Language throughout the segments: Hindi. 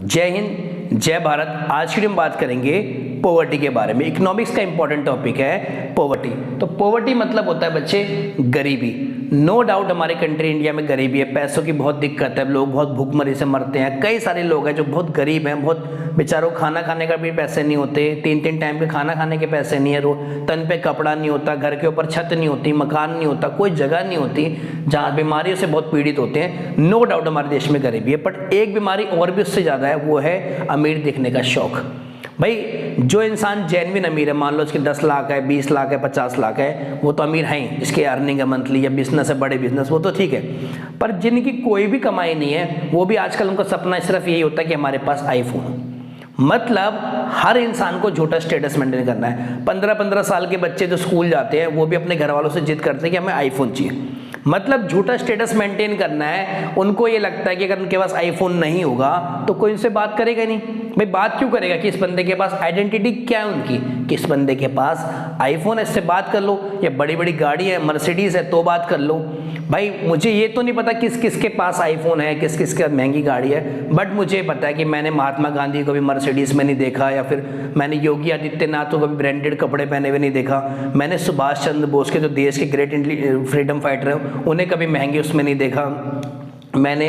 जय हिंद, जय भारत। आज की वीडियो में बात करेंगे पॉवर्टी के बारे में। इकोनॉमिक्स का इंपॉर्टेंट टॉपिक है पॉवर्टी। तो पॉवर्टी मतलब होता है बच्चे गरीबी। नो डाउट हमारे कंट्री इंडिया में गरीबी है, पैसों की बहुत दिक्कत है, लोग बहुत भूखमरी से मरते हैं। कई सारे लोग हैं जो बहुत गरीब हैं, बहुत बेचारों खाना खाने का भी पैसे नहीं होते, 3-3 टाइम के खाना खाने के पैसे नहीं है, तन पे कपड़ा नहीं होता, घर के ऊपर छत नहीं होती, मकान नहीं होता, कोई जगह नहीं होती, जहाँ बीमारियों से बहुत पीड़ित होते हैं। नो डाउट हमारे देश में गरीबी है, बट एक बीमारी और भी उससे ज़्यादा है, वो है अमीर दिखने का शौक। भाई जो इंसान जेन्युइन अमीर है, मान लो उसके 10 लाख है, 20 लाख है, 50 लाख है, वो तो अमीर हैं, इसके अर्निंग है मंथली या बिजनेस है, बड़े बिजनेस, वो तो ठीक है। पर जिनकी कोई भी कमाई नहीं है, वो भी आजकल उनका सपना सिर्फ यही होता है कि हमारे पास आईफोन। मतलब हर इंसान को झूठा स्टेटस मेंटेन करना है। 15-15 साल के बच्चे जो स्कूल जाते हैं, वो भी अपने घर वालों से जिद करते हैं कि हमें आईफोन चाहिए। मतलब झूठा स्टेटस मेंटेन करना है। उनको ये लगता है कि अगर उनके पास आईफोन नहीं होगा तो कोई उनसे बात करेगा नहीं। भाई बात क्यों करेगा कि इस बंदे के पास आइडेंटिटी क्या है उनकी, कि इस बंदे के पास आईफोन है, इससे बात कर लो, या बड़ी बड़ी गाड़ी है, मर्सिडीज है तो बात कर लो। भाई मुझे ये तो नहीं पता किस किस के पास आईफोन है, किस किस के महंगी गाड़ी है, बट मुझे पता है कि मैंने महात्मा गांधी को भी मर्सिडीज में नहीं देखा, या फिर मैंने योगी आदित्यनाथ को कभी ब्रांडेड कपड़े पहने हुए नहीं देखा, मैंने सुभाष चंद्र बोस के जो देश के ग्रेट फ्रीडम फाइटर हैं उन्हें कभी महंगे उसमें नहीं देखा, मैंने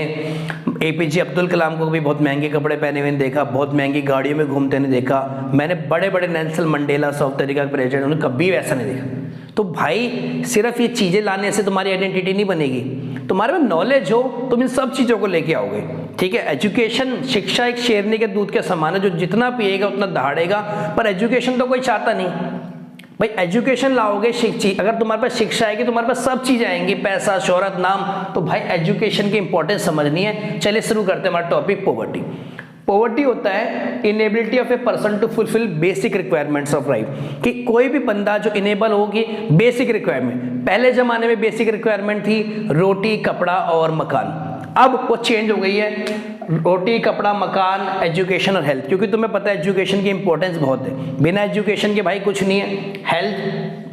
APJ अब्दुल कलाम को भी बहुत महंगे कपड़े पहने हुए नहीं देखा, बहुत महंगी गाड़ियों में घूमते नहीं देखा, मैंने बड़े बड़े नेल्सन मंडेला साउथ अफ्रीका के प्रेसिडेंट उन्हें कभी वैसा नहीं देखा। तो भाई सिर्फ ये चीज़ें लाने से तुम्हारी आइडेंटिटी नहीं बनेगी। तुम्हारे में नॉलेज हो, तुम इन सब चीज़ों को लेके आओगे, ठीक है। एजुकेशन, शिक्षा एक शेरनी के दूध के समान है, जो जितना पिएगा उतना दहाड़ेगा, पर एजुकेशन तो कोई चाहता नहीं। भाई एजुकेशन लाओगे, अगर तुम्हारे पास शिक्षा आएगी, तुम्हारे पास सब चीज़ें आएंगी, पैसा, शोहरत, नाम। तो भाई एजुकेशन की इंपॉर्टेंस समझनी है। चलिए शुरू करते हैं हमारा टॉपिक पॉवर्टी। पॉवर्टी होता है inability of a person to fulfil basic requirements of life, कि कोई भी बंदा जो इनेबल होगी बेसिक रिक्वायरमेंट। पहले जमाने में बेसिक रिक्वायरमेंट थी रोटी, कपड़ा और मकान। अब वो चेंज हो गई है, रोटी, कपड़ा, मकान, एजुकेशन और हेल्थ। क्योंकि तुम्हें पता है एजुकेशन की इंपॉर्टेंस बहुत है। बिना एजुकेशन के भाई कुछ नहीं है। हेल्थ,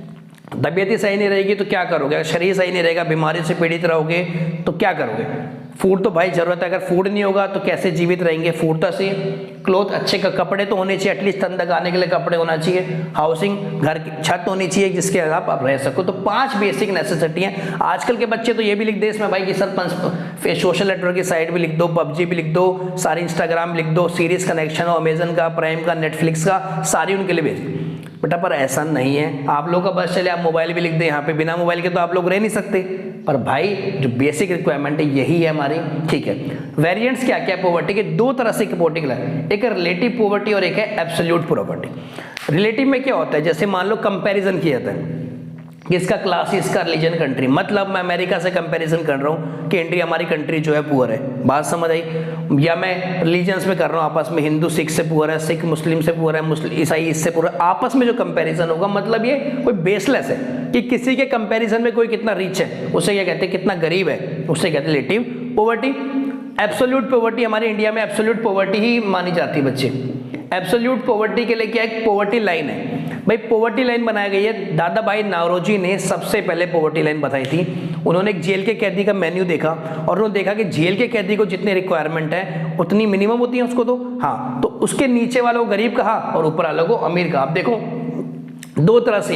तबीयत ही सही नहीं रहेगी तो क्या करोगे, शरीर सही नहीं रहेगा, बीमारी से पीड़ित रहोगे तो क्या करोगे। फूड तो भाई जरूरत है, अगर फूड नहीं होगा तो कैसे जीवित रहेंगे। फूड तो ऐसे, क्लोथ अच्छे कपड़े तो होने चाहिए, एटलीस्ट तन लगाने के लिए कपड़े होना चाहिए, हाउसिंग, घर की छत होनी चाहिए जिसके आप रह सको। तो 5 बेसिक नेसेसिटी हैं। आजकल के बच्चे तो ये भी लिख दे इसमें भाई कि सर सोशल नेटवर्क की साइट भी लिख दो, PUBG भी लिख दो, सारी इंस्टाग्राम लिख दो, सीरीज कनेक्शन हो, अमेजन का, प्राइम का, नेटफ्लिक्स का, सारी उनके लिए भेज। बेटा पर ऐसा नहीं है, आप लोग का बस चले, आप मोबाइल भी लिख दें यहाँ पे, बिना मोबाइल के तो आप लोग रह नहीं सकते। पर भाई जो बेसिक रिक्वायरमेंट है यही है हमारी, ठीक है। वेरिएंट्स क्या क्या पॉवर्टी के, 2 तरह से पॉवर्टी है, एक है रिलेटिव पॉवर्टी और एक है एब्सोल्यूट पॉवर्टी। रिलेटिव में क्या होता है, जैसे मान लो कंपैरिजन किया जाता है, किसका क्लास, इसका रिलीजन, कंट्री। मतलब मैं अमेरिका से कंपैरिजन कर रहा हूँ कि इंडिया, हमारी कंट्री जो है पुअर है, बात समझ आई। या मैं रिलीजन्स में कर रहा हूँ, आपस में हिंदू सिख से पुअर है, सिख मुस्लिम से पुअर है, मुस्लिम ईसाई इससे पुअर है। आपस में जो कंपैरिजन होगा, मतलब ये कोई बेसलेस है कि किसी के कंपैरिजन में कोई कितना रिच है, उसे क्या कहते हैं, कितना गरीब है, उसे कहते हैं रिलेटिव पॉवर्टी। एब्सोल्यूट पॉवर्टी, हमारे इंडिया में एब्सोल्यूट पॉवर्टी ही मानी जाती है बच्चे। एब्सोल्यूट पॉवर्टी के लिए क्या एक पॉवर्टी लाइन है। भाई पॉवर्टी लाइन बनाई गई है, दादा भाई नौरोजी ने सबसे पहले पॉवर्टी लाइन बताई थी। उन्होंने एक जेल के कैदी का मेन्यू देखा और उन्होंने देखा कि जेल के कैदी को जितने रिक्वायरमेंट है उतनी मिनिमम होती है उसको, तो हाँ, तो उसके नीचे वालों को गरीब कहा और ऊपर वालों को अमीर कहा। आप देखो 2 तरह से,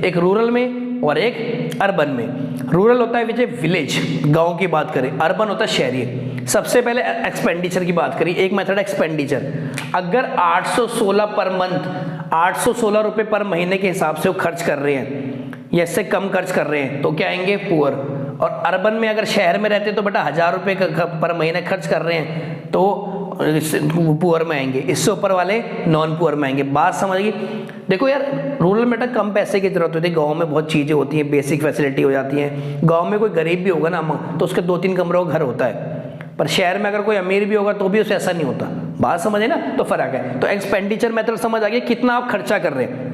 एक रूरल में और एक अर्बन में। रूरल होता है विजय विलेज, गांव की बात करें, अर्बन होता है शहरी। सबसे पहले एक्सपेंडिचर की बात करी, एक मेथड एक्सपेंडिचर। अगर 816 पर मंथ, 816 रुपए पर महीने के हिसाब से वो खर्च कर रहे हैं या इससे कम खर्च कर रहे हैं तो क्या आएंगे, पुअर। और अर्बन में अगर शहर में रहते तो बेटा 1000 रुपये पर महीने खर्च कर रहे हैं तो पुअर में आएंगे, इससे ऊपर वाले नॉन पुअर में आएंगे। बात समझिए। देखो यार, रूरल में कम पैसे की जरूरत होती है, गांव में बहुत चीज़ें होती हैं, बेसिक फैसिलिटी हो जाती है। गांव में कोई गरीब भी होगा ना तो उसके 2-3 कमरों का घर होता है, पर शहर में अगर कोई अमीर भी होगा तो भी उसे ऐसा नहीं होता। बात समझे ना, तो फर्क है। तो एक्सपेंडिचर मेथड समझ आ गया, कितना आप खर्चा कर रहे हैं।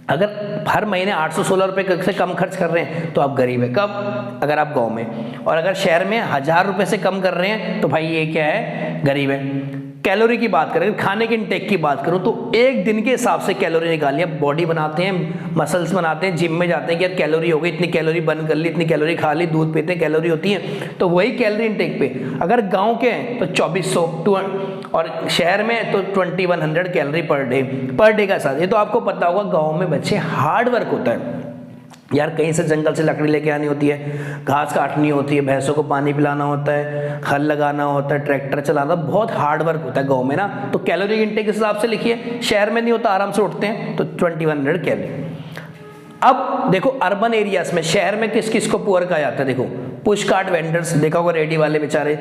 अगर हर महीने 816 रुपये से कम खर्च कर रहे हैं तो आप गरीब है। कब, अगर आप गांव में। और अगर शहर में 1000 रुपये से कम कर रहे हैं तो भाई ये क्या है, गरीब है। कैलोरी की बात करें, खाने के इनटेक की बात करूं तो एक दिन के हिसाब से कैलोरी निकालिए। बॉडी बनाते हैं, मसल्स बनाते हैं, जिम में जाते हैं कि यार कैलोरी हो गई, इतनी कैलोरी बर्न कर ली, इतनी कैलोरी खा ली, दूध पीते हैं कैलोरी होती है, तो वही कैलोरी इनटेक पे अगर गांव के हैं तो 2400 और शहर में तो 2100 कैलोरी पर डे का साथ। ये तो आपको पता होगा, गाँव में बच्चे हार्ड वर्क होता है यार, कहीं से जंगल से लकड़ी लेके आनी होती है, घास काटनी होती है, भैंसों को पानी पिलाना होता है, हल लगाना होता है, ट्रैक्टर चलाना, बहुत हार्ड वर्क होता है गांव में ना। तो कैलोरी इनटेक के हिसाब से लिखिए, शहर में नहीं होता, आराम से उठते हैं तो 2100 कैलोरी। अब देखो अर्बन एरियाज में, शहर में किस किस को पुअर कहा जाता है, देखो पुश कार्ट वेंडर्स, देखा होगा रेडी वाले बेचारे,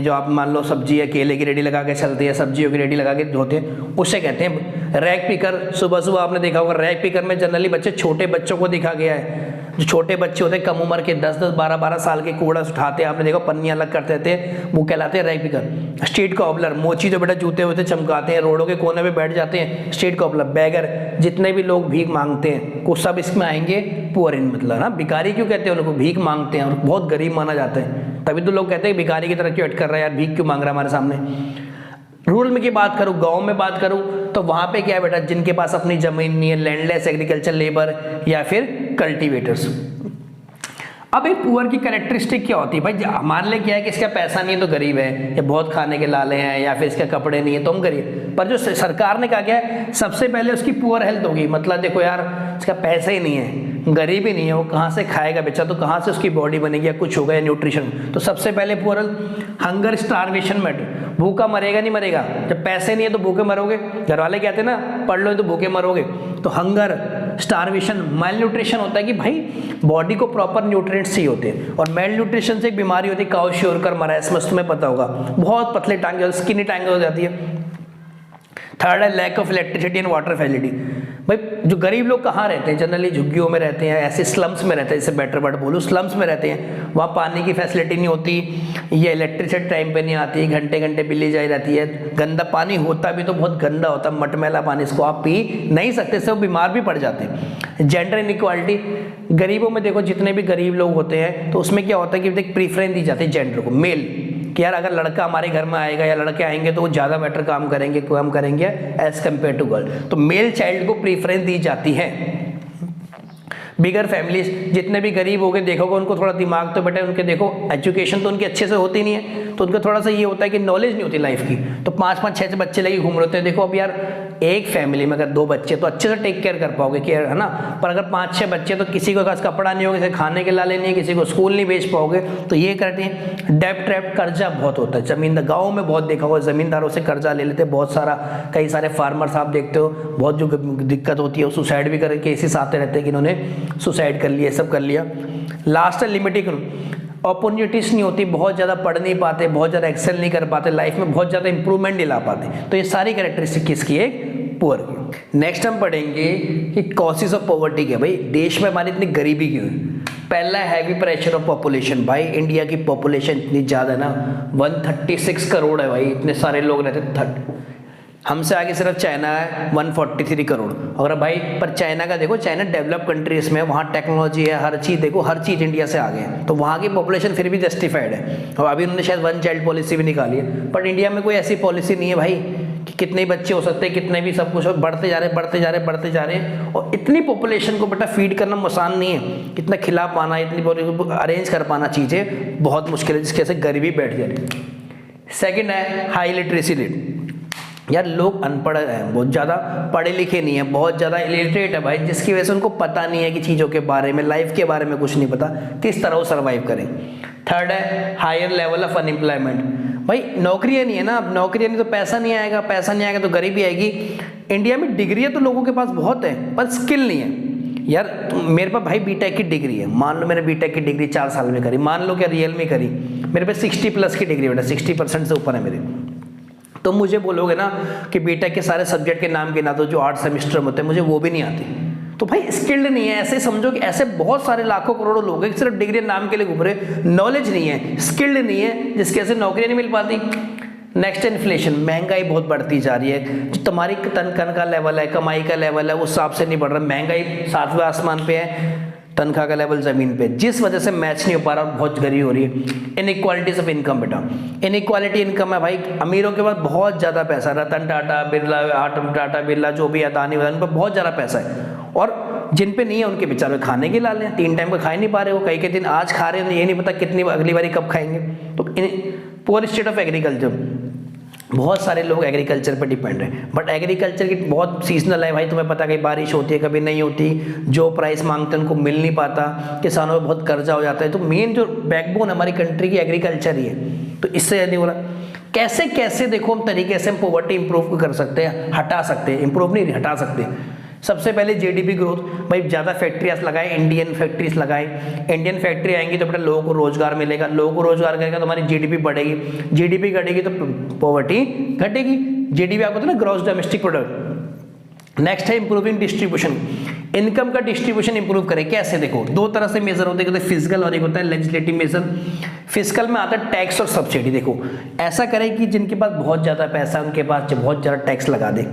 जो आप मान लो सब्जी या केले की रेडी लगा के चलते हैं, सब्जियों की रेडी लगा के धोते हैं, उसे कहते हैं रैक पिकर। सुबह सुबह आपने देखा होगा रैक पिकर में जनरली बच्चे, छोटे बच्चों को दिखा गया है, जो छोटे बच्चे होते हैं कम उम्र के 10-10 12-12 साल के कूड़ा उठाते हैं, आपने देखा पन्नियां अलग करते थे, वो कहलाते हैं रैक पिकर। स्ट्रीट कॉबलर, मोची जो बेटा जूते होते चमकाते हैं, रोडों के कोने पे बैठ जाते हैं, स्ट्रीट कॉबलर। बैगर, जितने भी लोग भीख मांगते हैं वो सब इसमें आएंगे, पुअर इन मतलब ना। भिखारी क्यों कहते हैं उनको, भीख मांगते हैं और बहुत गरीब माना जाता है, तभी तो लोग कहते हैं भिखारी की तरह क्यों अट कर रहा है यार, भीख क्यों मांग रहा है हमारे सामने। रूरल में की बात करूं, गांव में बात करूं तो वहां पे क्या है बेटा, जिनके पास अपनी जमीन नहीं है, लैंडलेस एग्रीकल्चर लेबर या फिर कल्टीवेटर्स। अब एक पुअर की कैरेक्टरिस्टिक क्या होती है भाई, मान ले क्या है कि इसका पैसा नहीं है तो गरीब है, या बहुत खाने के लाले हैं, या फिर इसके कपड़े नहीं है तो हम गरीब। पर जो सरकार ने कहा क्या है, सबसे पहले उसकी पुअर हेल्थ होगी, मतलब देखो यार इसका पैसा ही नहीं है, गरीब ही नहीं है, वो कहाँ से खाएगा बेचा, तो कहाँ से उसकी बॉडी बनेगी या कुछ होगा या न्यूट्रिशन। तो सबसे पहले poor health. Hunger starvation matter, भूखा मरेगा नहीं मरेगा, जब पैसे नहीं है तो भूखे मरोगे, घर वाले कहते हैं ना पढ़ लो तो भूखे मरोगे। तो हंगर, स्टारवेशन, माइल न्यूट्रिशन होता है कि भाई बॉडी को प्रॉपर न्यूट्रिएंट्स चाहिए होते हैं, और मेल न्यूट्रिशन से एक बीमारी होती है काउशियोरकर मराइस्मस, तुम्हें पता होगा, बहुत पतले टांगे, स्किनी टांगे हो जाती है। थर्ड है lack of electricity and water facility. भाई जो गरीब लोग कहाँ रहते हैं, जनरली झुग्गियों में रहते हैं, ऐसे स्लम्स में रहते हैं, जैसे बेटर वर्ड बोलूँ, स्लम्स में रहते हैं, वहाँ पानी की फैसिलिटी नहीं होती, ये इलेक्ट्रिसिटी टाइम पे नहीं आती, घंटे घंटे बिजली जाई रहती है, गंदा पानी होता भी तो बहुत गंदा होता है, मटमैला पानी, इसको आप पी नहीं सकते, इससे वो बीमार भी पड़ जाते हैं। जेंडर इनइक्वालिटी, गरीबों में देखो जितने भी गरीब लोग होते हैं तो उसमें क्या होता है कि एक प्रीफरेंस दी जाती है जेंडर को, मेल, कि यार अगर लड़का हमारे घर में आएगा या लड़के आएंगे तो वो ज़्यादा बेटर काम करेंगे एज कम्पेयर टू गर्ल, तो मेल चाइल्ड को प्रीफरेंस दी जाती है। बिगर फैमिलीज, जितने भी गरीब हो गए देखोगे उनको थोड़ा दिमाग तो बेटा उनके देखो एजुकेशन तो उनकी अच्छे से होती नहीं है, तो उनका थोड़ा सा ये होता है कि नॉलेज नहीं होती लाइफ की, तो 5-5 6 बच्चे लगे घूम रहे होते हैं। देखो अब यार एक फैमिली में अगर 2 बच्चे तो अच्छे से टेक केयर कर पाओगे, केयर है ना, पर अगर 5-6 बच्चे तो किसी को कपड़ा नहीं होगा, किसी खाने के लाले नहीं है, किसी को स्कूल नहीं भेज पाओगे, तो ये करते हैं। डेब्ट ट्रैप, कर्जा बहुत होता है, जमीनदार गाँव में बहुत देखा होगा, जमींदारों से कर्जा ले लेते हैं बहुत सारा, कई सारे फार्मर्स आप देखते हो बहुत जो दिक्कत होती है, वो सुसाइड भी करके केसेस आते रहते हैं कि इन्होंने सुसाइड कर लिया, सब कर लिया। लास्ट है लिमिटिंग, अपॉर्चुनिटीज नहीं होती, बहुत ज़्यादा पढ़ नहीं पाते, बहुत ज़्यादा एक्सेल नहीं कर पाते, लाइफ में बहुत ज़्यादा इंप्रूवमेंट नहीं ला पाते, तो ये सारी कैरेक्टरिस्टिक किसकी है, पुअर की। नेक्स्ट हम पढ़ेंगे कि कॉजेस ऑफ पॉवर्टी क्या, भाई देश में हमारी इतनी गरीबी क्यों है। पहला हैवी प्रेशर ऑफ पॉपुलेशन, भाई इंडिया की पॉपुलेशन इतनी ज़्यादा है ना, 136 करोड़ है भाई, इतने सारे लोग रहते हैं, हमसे आगे सिर्फ चाइना है 143 करोड़। और भाई पर चाइना का देखो, चाइना डेवलप कंट्रीज में, वहाँ टेक्नोलॉजी है, हर चीज़ देखो, हर चीज़ इंडिया से आगे है, तो वहाँ की पॉपुलेशन फिर भी जस्टिफाइड है, और अभी उन्होंने शायद 1 चाइल्ड पॉलिसी भी निकाली है, बट इंडिया में कोई ऐसी पॉलिसी नहीं है भाई कि कितने बच्चे हो सकते हैं, कितने भी सब कुछ हो, बढ़ते जा रहे हैं, और इतनी पॉपुलेशन को बेटा फीड करना आसान नहीं है, इतना खिला पाना, इतनी अरेंज कर पाना चीज़ें बहुत मुश्किल है, जिसकी वजह से गरीबी बैठ जा रही है। सेकेंड है हाई लिटरेसी रेट, यार लोग अनपढ़ हैं, बहुत ज़्यादा पढ़े लिखे नहीं है, बहुत ज़्यादा इलिटरेट है भाई, जिसकी वजह से उनको पता नहीं है कि चीज़ों के बारे में, लाइफ के बारे में कुछ नहीं पता, किस तरह वो सर्वाइव करें। थर्ड है हायर लेवल ऑफ अनएम्प्लॉयमेंट, भाई नौकरियाँ नहीं है ना, अब नौकरियाँ नहीं तो पैसा नहीं आएगा तो गरीबी आएगी। इंडिया में डिग्रियाँ तो लोगों के पास बहुत है, पर स्किल नहीं है। यार मेरे पास भाई बीटेक की डिग्री है, मान लो मैंने बीटेक की डिग्री 4 साल में करी, मान लो क्या रियल में करी, मेरे पास 60+ की डिग्री बेटा, 60% से ऊपर है मेरी, तो मुझे बोलोगे ना कि बीटेक के सारे सब्जेक्ट के नाम गिना दो जो 8 सेमेस्टर में होते हैं, मुझे वो भी नहीं आती, तो भाई स्किल्ड नहीं है। ऐसे समझो कि ऐसे बहुत सारे लाखों करोड़ों लोग हैं सिर्फ डिग्री नाम के लिए घूम रहे, नॉलेज नहीं है, स्किल्ड नहीं है, जिसकी वजह से नौकरी नहीं मिल पाती। नेक्स्ट इन्फ्लेशन, महंगाई बहुत बढ़ती जा रही है, जो तुम्हारी तनख्वाह का लेवल है, कमाई का लेवल है, उस हिसाब से नहीं बढ़ रहा, महंगाई 7वें आसमान पे है। तनख्वाह का लेवल ज़मीन पे, जिस वजह से मैच नहीं हो पा रहा, बहुत गरीबी हो रही है। इनइक्वालिटीज ऑफ इनकम बेटा, इनइक्वालिटी इनकम है भाई, अमीरों के पास बहुत ज़्यादा पैसा, रतन टाटा बिरला, आटम टाटा बिरला, जो भी अदानी उन पर बहुत ज़्यादा पैसा है, और जिन पे नहीं है उनके बेचारे खाने के लाले हैं, 3 टाइम का खा ही नहीं पा रहे हो, कई के दिन आज खा रहे हैं, ये नहीं पता कितनी अगली बारी कब खाएंगे। तो पुअर स्टेट ऑफ एग्रीकल्चर, बहुत सारे लोग एग्रीकल्चर पर डिपेंड है, बट एग्रीकल्चर की बहुत सीजनल है भाई, तुम्हें पता है, कभी बारिश होती है कभी नहीं होती, जो प्राइस मांगते हैं उनको मिल नहीं पाता, किसानों में बहुत कर्जा हो जाता है। तो मेन जो बैकबोन हमारी कंट्री की एग्रीकल्चर ही है, तो इससे नहीं हो रहा। कैसे कैसे देखो हम तरीके से हम पॉवर्टी इंप्रूव कर सकते हैं, हटा सकते हैं, इंप्रूव नहीं हटा सकते। सबसे पहले जीडीपी ग्रोथ, भाई ज़्यादा फैक्ट्रियाँ लगाए, इंडियन फैक्ट्रीज लगाए, इंडियन फैक्ट्री आएंगी तो बेटा लोगों को रोजगार मिलेगा, लोगों को रोजगार करेगा तो हमारी जीडीपी बढ़ेगी, जीडीपी घटेगी तो पॉवर्टी घटेगी। जीडीपी आपको ना ग्रॉस डोमेस्टिक प्रोडक्ट। नेक्स्ट है इंप्रूविंग डिस्ट्रीब्यूशन, इनकम का डिस्ट्रीब्यूशन इंप्रूव करें। कैसे देखो, 2 तरह से मेजर होते हैं, फिजिकल और एक होता है लेजिस्लेटिव मेजर। फिजिकल में आता है टैक्स और सब्सिडी। देखो ऐसा करें कि जिनके पास बहुत ज़्यादा पैसा है उनके पास बहुत ज़्यादा टैक्स लगा दे,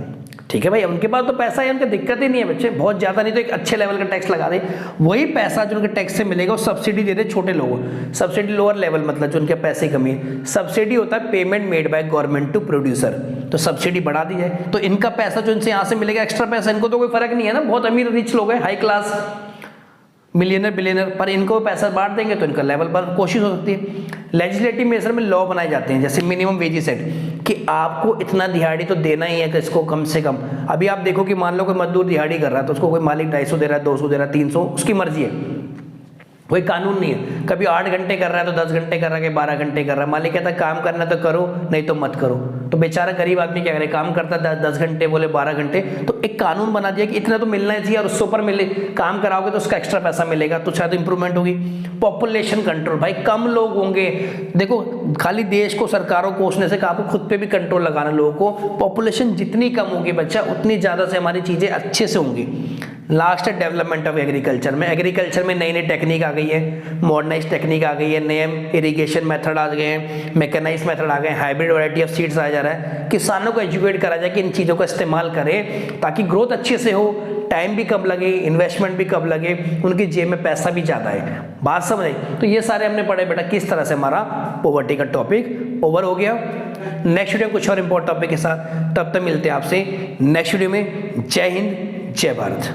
ठीक है भाई, उनके पास तो पैसा है, उनका दिक्कत ही नहीं है बच्चे, बहुत ज़्यादा नहीं तो एक अच्छे लेवल का टैक्स लगा दे, वही पैसा जो उनके टैक्स से मिलेगा वो सब्सिडी दे दे छोटे लोगों। सब्सिडी लोअर लेवल मतलब जो उनके पैसे कमी है, सब्सिडी होता है payment made by government to producer, तो सब्सिडी बढ़ा दी जाए तो इनका पैसा जो इनसे यहाँ से मिलेगा एक्स्ट्रा पैसा, इनको तो कोई फर्क नहीं है ना, बहुत अमीर रिच लोग हैं, हाई क्लास मिलियनर बिलियनर, पर इनको पैसा बांट देंगे तो इनका लेवल पर कोशिश हो सकती है। लेजिस्लेटिव मेजर में लॉ बनाए जाते हैं, जैसे मिनिमम वेजेस सेट, कि आपको इतना दिहाड़ी तो देना ही है कि इसको कम से कम। अभी आप देखो कि मान लो कोई मजदूर दिहाड़ी कर रहा है तो उसको कोई मालिक 250 दे रहा है, 200 दे रहा है, 300, उसकी मर्जी है, कोई कानून नहीं है। कभी 8 घंटे कर रहा है तो 10 घंटे कर रहा है कि 12 घंटे कर रहा है, मालिक कहता है काम करना तो करो नहीं तो मत करो। तो बेचारा गरीब आदमी क्या करे, काम करता है 10 घंटे बोले 12 घंटे, तो एक कानून बना दिया कि इतना तो मिलना ही चाहिए और उससे ऊपर मिले, काम कराओगे तो उसका एक्स्ट्रा पैसा मिलेगा, तो शायद इंप्रूवमेंट होगी। पॉपुलेशन कंट्रोल, भाई कम लोग होंगे, देखो खाली देश को सरकारों को कोसने से आपको खुद पे भी कंट्रोल लगाना लोगों को। पॉपुलेशन जितनी कम होगी बच्चा उतनी ज़्यादा से हमारी चीज़ें अच्छे से होंगी। लास्ट है डेवलपमेंट ऑफ एग्रीकल्चर में, एग्रीकल्चर में नई नई टेक्निक आ गई है, मॉडर्नाइज टेक्निक आ गई है, नए इरिगेशन मेथड आ गए हैं, मैकेनाइज मेथड आ गए, हाइब्रिड वैरायटी ऑफ सीड्स आ जा रहा है। किसानों को एजुकेट करा जाए कि इन चीज़ों का इस्तेमाल करें ताकि ग्रोथ अच्छे से हो, टाइम भी कम लगे, इन्वेस्टमेंट भी कम लगे, उनकी जेब में पैसा भी ज़्यादा है। बात समझ आई? तो ये सारे हमने पढ़े बेटा किस तरह से हमारा पॉवर्टी का टॉपिक ओवर हो गया। नेक्स्ट वीडियो कुछ और इंपॉर्टेंट टॉपिक के साथ, तब तक मिलते हैं आपसे नेक्स्ट वीडियो में। जय हिंद, जय भारत।